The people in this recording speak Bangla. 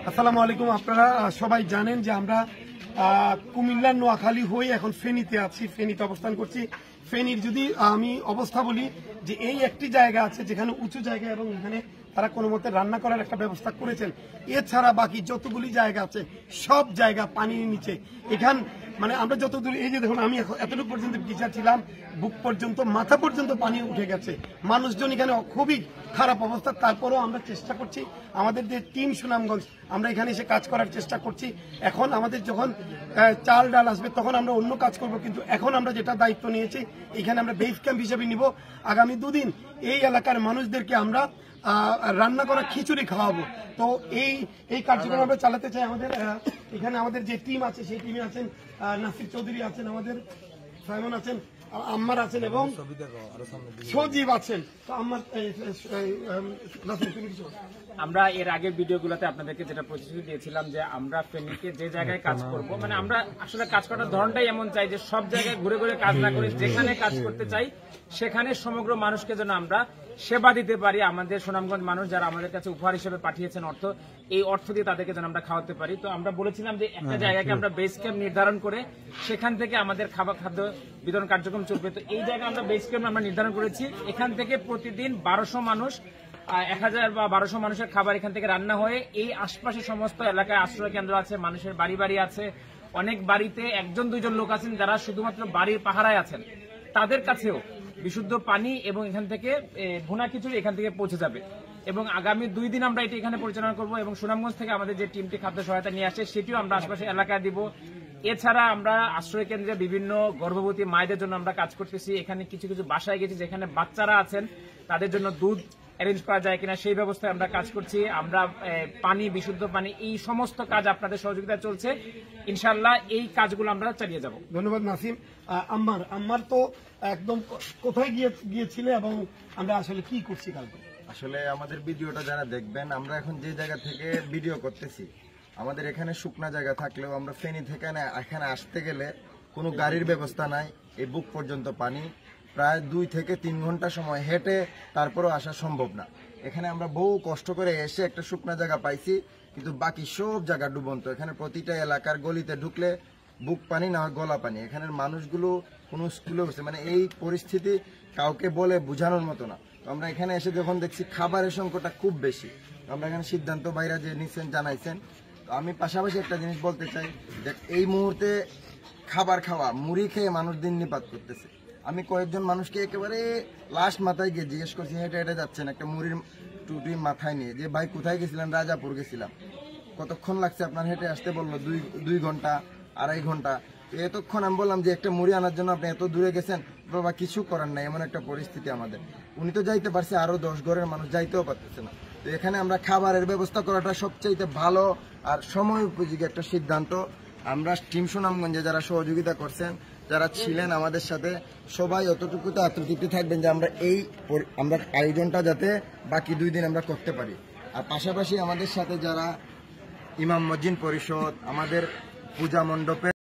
আসসালামু আলাইকুম। আপনারা সবাই জানেন যে আমরা কুমিল্লার নোয়াখালী হয়ে এখন ফেনীতে আছি, ফেনীতে অবস্থান করছি। ফেনীর যদি আমি অবস্থা বলি যে এই একটি জায়গা আছে যেখানে উঁচু জায়গা এবং এখানে তারা কোনো মতে রান্না করার একটা ব্যবস্থা করেছেন। এছাড়া বাকি যতগুলি জায়গা আছে সব জায়গা পানির নিচে। এখান মানে আমরা যতদূর এই যে দেখুন আমি এতটুকু পর্যন্ত ভিজা ছিলাম, বুক পর্যন্ত মাথা পর্যন্ত পানি উঠে গেছে। মানুষজন এখানে খুবই খারাপ অবস্থা। তারপরেও আমরা চেষ্টা করছি, আমাদের যে টিম সুনামগঞ্জ, আমরা এখানে এসে কাজ করার চেষ্টা করছি। এখন আমাদের যখন চাল ডাল আসবে তখন আমরা অন্য কাজ করব, কিন্তু এখন আমরা যেটা দায়িত্ব নিয়েছি এখানে আমরা বেস ক্যাম্প হিসেবে নিব। আগামী দুদিন এই এলাকার মানুষদেরকে আমরা রান্না করা খিচুড়ি খাওয়াবো। তো এই কার্যক্রম আমরা চালাতে চাই। আমাদের এখানে আমাদের যে টিম আছে সেই টিমে আছেন নাসির চৌধুরী আছেন, আমাদের সাইমন আছেন, আম্মার আছেন এবং সজীব আছেন। তো আম্মার আমরা এর আগের ভিডিওগুলোতে আপনাদেরকে যেটা প্রতিশ্রুতি দিয়েছিলাম যে আমরা ফেনীকে যে জায়গায় কাজ করব, মানে আমরা আসলে কাজ করার ধরনটাই এমন চাই যে সব জায়গায় ঘুরে ঘুরে কাজ না করে যেখানে কাজ করতে চাই সেখানে সমগ্র মানুষকে যেন আমরা সেবা দিতে পারি। আমাদের সুনামগঞ্জ মানুষ যারা আমাদের কাছে উপহার হিসেবে পাঠিয়েছেন অর্থ, এই অর্থ দিয়ে তাদেরকে যেন আমরা খাওয়াতে পারি। তো আমরা বলেছিলাম যে একটা জায়গাকে আমরা বেস ক্যাম্প নির্ধারণ করে সেখান থেকে আমাদের খাদ্য বিতরণ কার্যক্রম চলবে। তো এই জায়গায় আমরা বেস ক্যাম্প আমরা নির্ধারণ করেছি। এখান থেকে প্রতিদিন 1200 মানুষ 1000 বা 1200 মানুষের খাবার এখান থেকে রান্না হয়ে এই আশপাশের সমস্ত এলাকায় আশ্রয় কেন্দ্র আছে, মানুষের বাড়ি বাড়ি আছে। অনেক বাড়িতে একজন দুইজন লোক আছেন যারা শুধুমাত্র বাড়ির পাহারায় আছেন, তাদের কাছেও বিশুদ্ধ পানি এবং এখান থেকে ভুনা খিচুড়ি এখান থেকে পৌঁছে যাবে। এবং আগামী 2 দিন আমরা এটি এখানে পরিচালনা করব এবং সুনামগঞ্জ থেকে আমাদের যে টিমটি খাদ্য সহায়তা নিয়ে আসে সেটিও আমরা আশপাশের এলাকায় দিব। এছাড়া আমরা আশ্রয় কেন্দ্রে বিভিন্ন গর্ভবতী মায়েদের জন্য আমরা কাজ করতেছি। এখানে কিছু কিছু বাসায় গেছি যেখানে বাচ্চারা আছেন, তাদের জন্য দুধ অ্যারেঞ্জ করা যায় কিনা সেই ব্যবস্থায় আমরা কাজ করছি। আমরা পানি, বিশুদ্ধ পানি, এই সমস্ত কাজ আপনাদের সহযোগিতা চলছে। ইনশাআল্লাহ এই কাজগুলো আমরা চালিয়ে যাব। ধন্যবাদ নাসিম। আম্মার তো একদম কোথায় গিয়েছিলে এবং আমরা আসলে কি করছি কালকে? আসলে আমাদের ভিডিওটা যারা দেখবেন, আমরা এখন যে জায়গা থেকে ভিডিও করতেছি, আমাদের এখানে শুকনা জায়গা থাকলেও আমরা ফেনী থেকে এখানে আসতে গেলে কোনো গাড়ির ব্যবস্থা নাই। এই বুক পর্যন্ত পানি, প্রায় 2 থেকে 3 ঘন্টা সময় হেঁটে তারপরও আসা সম্ভব না। এখানে আমরা বহু কষ্ট করে এসে একটা শুকনা জায়গা পাইছি, কিন্তু বাকি সব জায়গা ডুবন্ত। এখানে প্রতিটা এলাকার গলিতে ঢুকলে বুক পানি না হয় গলা পানি। এখানের মানুষগুলো কোনো স্কুলে বসে, মানে এই পরিস্থিতি কাউকে বলে বোঝানোর মতো না। তো আমরা এখানে এসে যখন দেখছি খাবারের সংকটটা খুব বেশি, আমরা এখানে সিদ্ধান্ত বাইরে যে নিচ্ছেন জানাইছেন। তো আমি পাশাপাশি একটা জিনিস বলতে চাই যে এই মুহূর্তে খাবার খাওয়া, মুড়ি খেয়ে মানুষ দিন নিপাত করতেছে। আমি কয়েকজন মানুষকে একেবারে লাস্ট মাথায় গিয়ে জিজ্ঞেস করছি, হেঁটে হেঁটে যাচ্ছেন একটা মুড়ির টুটি মাথায় নিয়ে, যে ভাই কোথায় গেছিলেন? রাজাপুর গেছিলাম। কতক্ষণ লাগছে আপনার হেঁটে আসতে? বললো 2 ঘন্টা 2.5 ঘন্টা। এতক্ষণ আমি বললাম যে একটা মুড়ি আনার জন্য আপনি এত দূরে গেছেন। বাবা কিছু করার নাই, এমন একটা পরিস্থিতি আমাদের। উনি তো যাইতে পারছে, আরো 10 ঘরের মানুষ যাইতেও পারতেছে না। তো এখানে আমরা খাবারের ব্যবস্থা করাটা সবচাইতে ভালো আর সময় উপযোগী একটা সিদ্ধান্ত। আমরা টিম সুনামগঞ্জে যারা সহযোগিতা করছেন, যারা ছিলেন আমাদের সাথে, সবাই অতটুকুতে আত্মতৃপ্তি থাকবেন যে আমরা আয়োজনটা যাতে বাকি 2 দিন আমরা করতে পারি। আর পাশাপাশি আমাদের সাথে যারা ইমাম মসজিদ পরিষদ, আমাদের পূজা মণ্ডপে